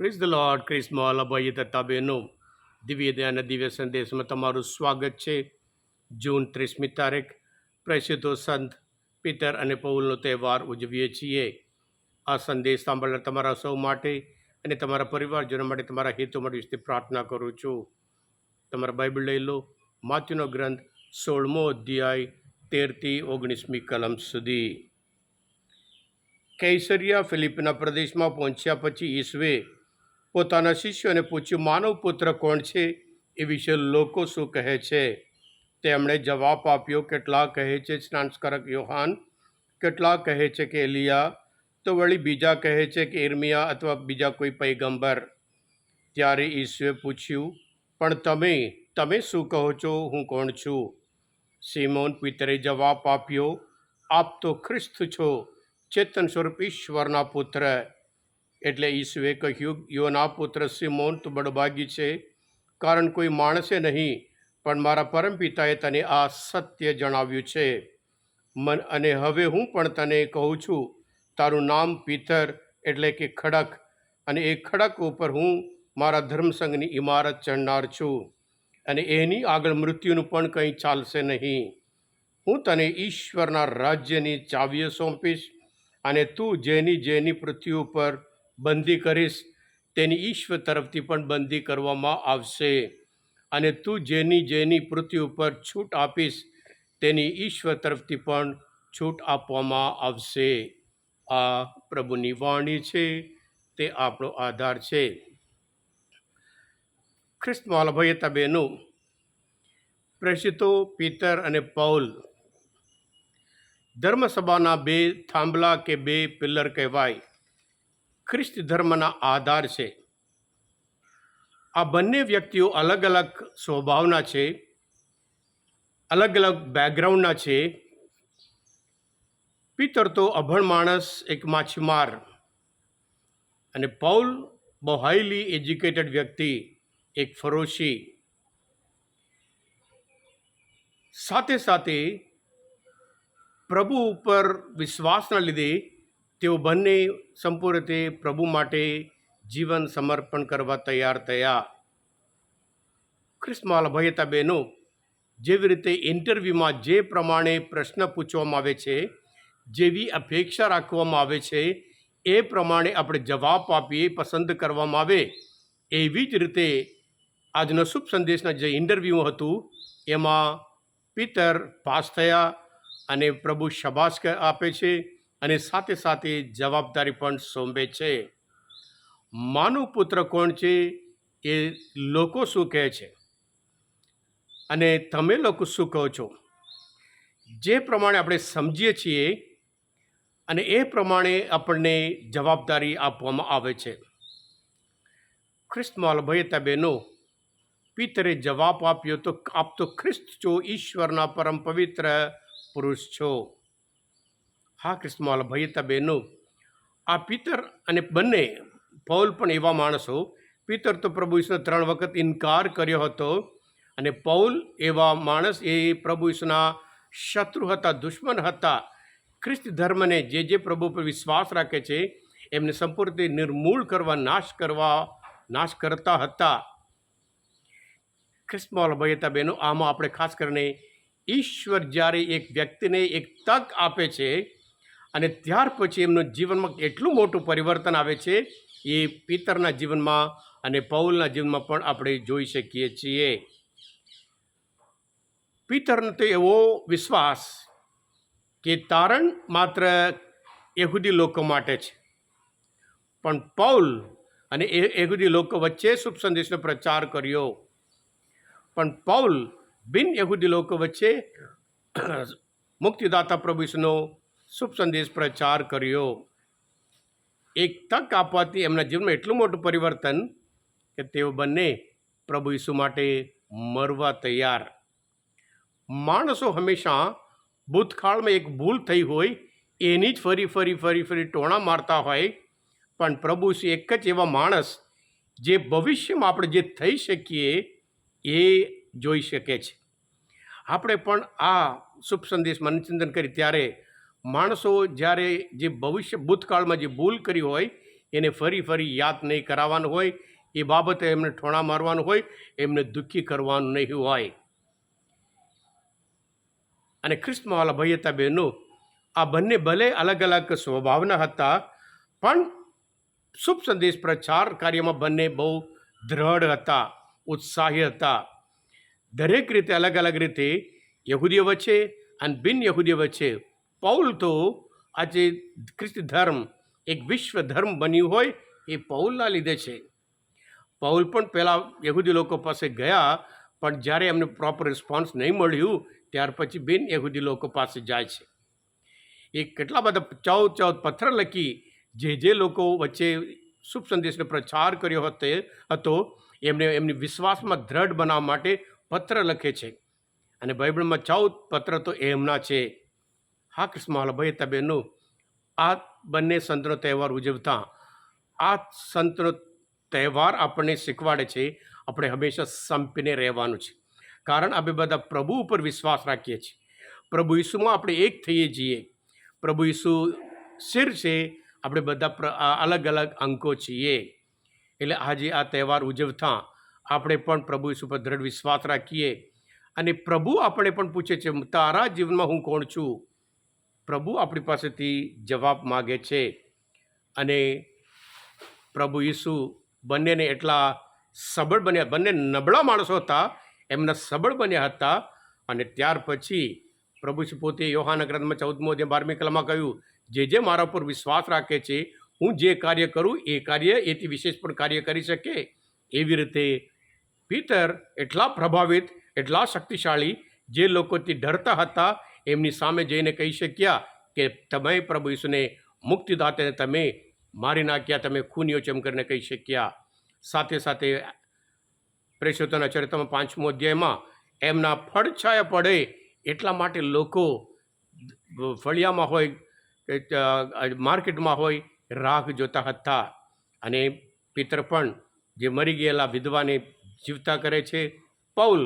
Praise the Lord. ક્રિસ્મોલ અભય તથા બહેનો, દિવ્ય દયાના દિવ્ય સંદેશમાં તમારું સ્વાગત છે. જૂન 30મી તારીખ પ્રસિદ્ધો સંત પિતર અને પૌલનો તહેવાર ઉજવીએ છીએ. આ સંદેશ સાંભળનાર તમારા સૌ માટે અને તમારા પરિવારજનો માટે, તમારા હેતુ માટે વિશે પ્રાર્થના કરું છું. તમારા બાઇબલ લઈ લો. માથ્યુનો ગ્રંથ 16મો અધ્યાય 13થી 19મી કલમ સુધી. કૈસરિયા ફિલિપના પ્રદેશમાં પહોંચ્યા પછી ઈસુએ પોતાના શિષ્યોને પૂછ્યું, માનવ પુત્ર કોણ છે? એ વિશે લોકો શું કહે છે? તેમણે જવાબ આપ્યો, કેટલાક કહે છે સ્નાનસ્કારક યોહાન, કેટલાક કહે છે કે એલિયા, તો વળી બીજા કહે છે કે ઇર્મિયા અથવા બીજા કોઈ પૈગંબર. ત્યારે ઈસુએ પૂછ્યું, પણ તમે શું કહો છો? હું કોણ છું? સિમોન પિતરે જવાબ આપ્યો, આપ તો ખ્રિસ્ત છો, ચેતન સ્વરૂપ ઈશ્વરના પુત્ર. એટલે ઈસુએ કહ્યું, યોના પુત્ર સિમોન, તું બડભાગી છે, કારણ કોઈ માણસે નહીં પણ મારા પરમપિતાએ તને આ સત્ય જણાવ્યું છે. અને હવે હું પણ તને કહું છું, તારું નામ પિતર એટલે કે ખડક, અને એ ખડક ઉપર હું મારા ધર્મસંઘની ઇમારત ચણનાર છું, અને એની આગળ મૃત્યુનું પણ કંઈ ચાલશે નહીં. હું તને ઈશ્વરના રાજ્યની ચાવીઓ સોંપીશ, અને તું જેની પૃથ્વી ઉપર બંધી કરીશ તેની ઈશ્વર તરફથી પણ બંધી કરવામાં આવશે, અને તું જેની પૃથ્વી ઉપર છૂટ આપીશ તેની ઈશ્વર તરફથી પણ છૂટ આપવામાં આવશે. આ પ્રભુની વાણી છે, તે આપણો આધાર છે. ખ્રિસ્તમાં ભયતા બહેનો, પ્રેષિતો પિતર અને પૌલ ધર્મસભાના બે થાંભલા કે બે પિલ્લર કહેવાય. ખ્રિસ્તી ધર્મના આધાર છે. આ બંને વ્યક્તિઓ અલગ અલગ સ્વભાવના છે, અલગ અલગ બેકગ્રાઉન્ડના છે. પિતર તો અભણ માણસ, એક માછીમાર, અને પૌલ બહુ હાઈલી એજ્યુકેટેડ વ્યક્તિ, એક ફરોશી. સાથે સાથે પ્રભુ ઉપર વિશ્વાસના લીધે તેઓ બંને સંપૂર્ણ રીતે પ્રભુ માટે જીવન સમર્પણ કરવા તૈયાર થયા. ખ્રિસ્તમાં ભયતા બહેનો, જેવી રીતે ઇન્ટરવ્યૂમાં જે પ્રમાણે પ્રશ્ન પૂછવામાં આવે છે, જેવી અપેક્ષા રાખવામાં આવે છે, એ પ્રમાણે આપણે જવાબ આપીએ, પસંદ કરવામાં આવે, એવી જ રીતે આજનો શુભ સંદેશના જે ઇન્ટરવ્યૂ હતું એમાં પિતર પાસ થયા, અને પ્રભુ શાબાશ આપે છે, અને સાથે સાથે જવાબદારી પણ સોંપે છે. માનવ પુત્ર કોણ છે એ લોકો શું કહે છે, અને તમે લોકો શું કહો છો? જે પ્રમાણે આપણે સમજીએ છીએ અને એ પ્રમાણે આપણને જવાબદારી આપવામાં આવે છે. ખ્રિસ્તમાં ભયતા બહેનો, પિતરે જવાબ આપ્યો, તો આપ તો ખ્રિસ્ત છો, ઈશ્વરના પરમ પવિત્ર પુરુષ છો. હા ખ્રિસ્તમાં ભયતા બહેનો, આ પિતર અને બંને પૌલ પણ એવા માણસો. પિતર તો પ્રભુ ઈસુનો 3 વખત ઇનકાર કર્યો હતો, અને પૌલ એવા માણસ, એ પ્રભુ ઈસુના શત્રુ હતા, દુશ્મન હતા. ખ્રિસ્તી ધર્મને જે પ્રભુ પર વિશ્વાસ રાખે છે એમને સંપૂર્ણ રીતે નિર્મૂળ કરવા, નાશ કરતા હતા. ખ્રિસ્તમાં ભયતા બહેનો, આમાં આપણે ખાસ કરીને ઈશ્વર જ્યારે એક વ્યક્તિને એક તક આપે છે, અને ત્યાર પછી એમનું જીવનમાં એટલું મોટું પરિવર્તન આવે છે, એ પિતરના જીવનમાં અને પૌલના જીવનમાં પણ આપણે જોઈ શકીએ છીએ. પિતરનો તો એવો વિશ્વાસ કે તારણ માત્ર યહૂદી લોકો માટે છે, પણ પૌલ અને યહૂદી લોકો વચ્ચે શુભ સંદેશનો પ્રચાર કર્યો. પણ પૌલ બિન યહૂદી લોકો વચ્ચે મુક્તિદાતા પ્રભુ ઈસુનો શુભ સંદેશ પ્રચાર કર્યો. એક તક આપવાથી એમના જીવનમાં એટલું મોટું પરિવર્તન કે તેઓ બંને પ્રભુ ઈસુ માટે મરવા તૈયાર. માણસો હંમેશા ભૂતકાળમાં એક ભૂલ થઈ હોય એની જ ફરી ટોણા મારતા હોય, પણ પ્રભુ ઈસુ એક જ એવા માણસ જે ભવિષ્યમાં આપણે જે થઈ શકીએ એ જોઈ શકે છે. આપણે પણ આ શુભ સંદેશમાં અનુચિંતન કરી ત્યારે માણસો જ્યારે જે ભૂતકાળમાં જે ભૂલ કરી હોય એને ફરી ફરી યાદ નહીં કરાવવાનું હોય, એ બાબતે એમને ઠોણા મારવાનું હોય, એમને દુઃખી કરવાનું નહીં હોય. અને ખ્રિસ્તવાલા ભાઈ હતા બહેનો, આ બંને ભલે અલગ અલગ સ્વભાવના હતા, પણ શુભ સંદેશ પ્રચાર કાર્યમાં બંને બહુ દ્રઢ હતા, ઉત્સાહી હતા. દરેક રીતે અલગ અલગ રીતે યહૂદીઓ વચ્ચે અને બિન યહૂદીઓ વચ્ચે. પૌલ તો આજે ખ્રિસ્તી ધર્મ એક વિશ્વ ધર્મ બન્યું હોય એ પૌલના લીધે છે. પૌલ પણ પહેલાં યહૂદી લોકો પાસે ગયા, પણ જ્યારે એમને પ્રોપર રિસ્પોન્સ નહીં મળ્યું ત્યાર પછી બિન યહૂદી લોકો પાસે જાય છે. એ કેટલા બધા 14 પત્ર લખી જે લોકો વચ્ચે શુભ સંદેશનો પ્રચાર કર્યો હતો એમને એમની વિશ્વાસમાં દ્રઢ બનાવવા માટે પત્ર લખે છે. અને બાઇબલમાં 14 પત્ર તો એમના છે. હા કૃષ્ણ ભાઈ હતા બહેનો, આ બંને સંતનો તહેવાર ઉજવતા આ સંતનો તહેવાર આપણને શીખવાડે છે આપણે હંમેશા સંપીને રહેવાનું છે. કારણ આપણે બધા પ્રભુ ઉપર વિશ્વાસ રાખીએ છીએ. પ્રભુ ઈસુમાં આપણે એક થઈએ છીએ. પ્રભુ ઈસુ શિર છે, આપણે બધા અલગ અલગ અંકો છીએ. એટલે આજે આ તહેવાર ઉજવતા આપણે પણ પ્રભુ ઈસુ પર દ્રઢ વિશ્વાસ રાખીએ. અને પ્રભુ આપણે પણ પૂછે છે, તારા જીવનમાં હું કોણ છું? પ્રભુ આપણી પાસેથી જવાબ માગે છે. અને પ્રભુ ઈસુ બંનેને એટલા સબળ બન્યા, બંને નબળા માણસો હતા, એમના સબળ બન્યા હતા. અને ત્યાર પછી પ્રભુ ઈસુ પોતે યોહાના ગ્રંથમાં 14મો અધ્યાય 12મી કલમમાં કહ્યું, જે મારા ઉપર વિશ્વાસ રાખે છે, હું જે કાર્ય કરું એ કાર્ય એથી વિશેષ પણ કાર્ય કરી શકે. એવી રીતે પીતર એટલા પ્રભાવિત, એટલા શક્તિશાળી, જે લોકોથી ડરતા હતા એમની સામે જઈને કહી શક્યા કે તમે પ્રભુ ઈસુને મુક્તિદાતાને તમે મારી નાખ્યા, તમે ખૂનીઓ છે એમ કરીને કહી શક્યા. સાથે સાથે પ્રેષિતોના ચરિત્રમાં 5મો અધ્યાયમાં એમના પડછાયા પડે એટલા માટે લોકો ફળિયામાં હોય, માર્કેટમાં હોય, રાહ જોતા હતા. અને પિતર પણ જે મરી ગયેલા વિધવાને જીવતા કરે છે. પૌલ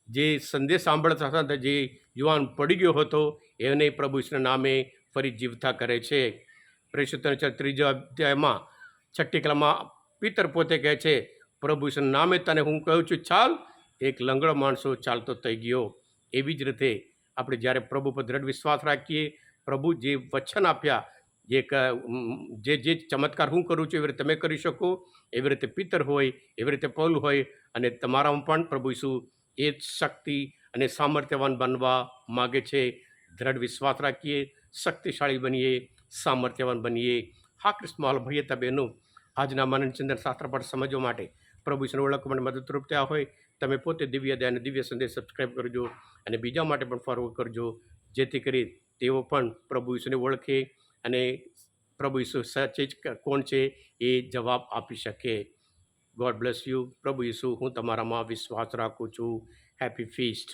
જે સંદેશ સાંભળતા હતા, જે યુવાન પડી ગયો હતો, એને પ્રભુ ઈસુના નામે ફરી જીવતા કરે છે. પ્રેષિતોના 3 અધ્યાયમાં 6ઠ્ઠી કલમમાં પિતર પોતે કહે છે, પ્રભુ ઈસુના નામે તને હું કહું છું ચાલ. એક લંગડો માણસો ચાલતો થઈ ગયો. એવી જ રીતે આપણે જ્યારે પ્રભુ પર દ્રઢ વિશ્વાસ રાખીએ, પ્રભુ જે વચન આપ્યા, જે ચમત્કાર હું કરું છું એવી રીતે તમે કરી શકો, એવી રીતે પિતર હોય, એવી રીતે પૌલ હોય. અને તમારામાં પણ પ્રભુ ઈસુ એ જ શક્તિ અને સામર્થ્યવાન બનવા માગે છે. દ્રઢ વિશ્વાસ રાખીએ, શક્તિશાળી બનીએ, સામર્થ્યવાન બનીએ. હા કૃષ્ણ ભાઈ હતા બહેનો, આજના મનનચંદ્ર શાસ્ત્ર પાઠ સમજવા માટે, પ્રભુ ઈસુને ઓળખવા માટે મદદરૂપ થયા હોય, તમે પોતે દિવ્ય દયા અને દિવ્ય સંદેશ સબસ્ક્રાઈબ કરજો અને બીજા માટે પણ ફોરવર્ડ કરજો, જેથી કરી તેઓ પણ પ્રભુ ઈસુને ઓળખે અને પ્રભુ ઈસુ સાચે જ કોણ છે એ જવાબ આપી શકે. God bless you. પ્રભુ ઈસુ, હું તમારામાં વિશ્વાસ રાખું છું. Happy feast.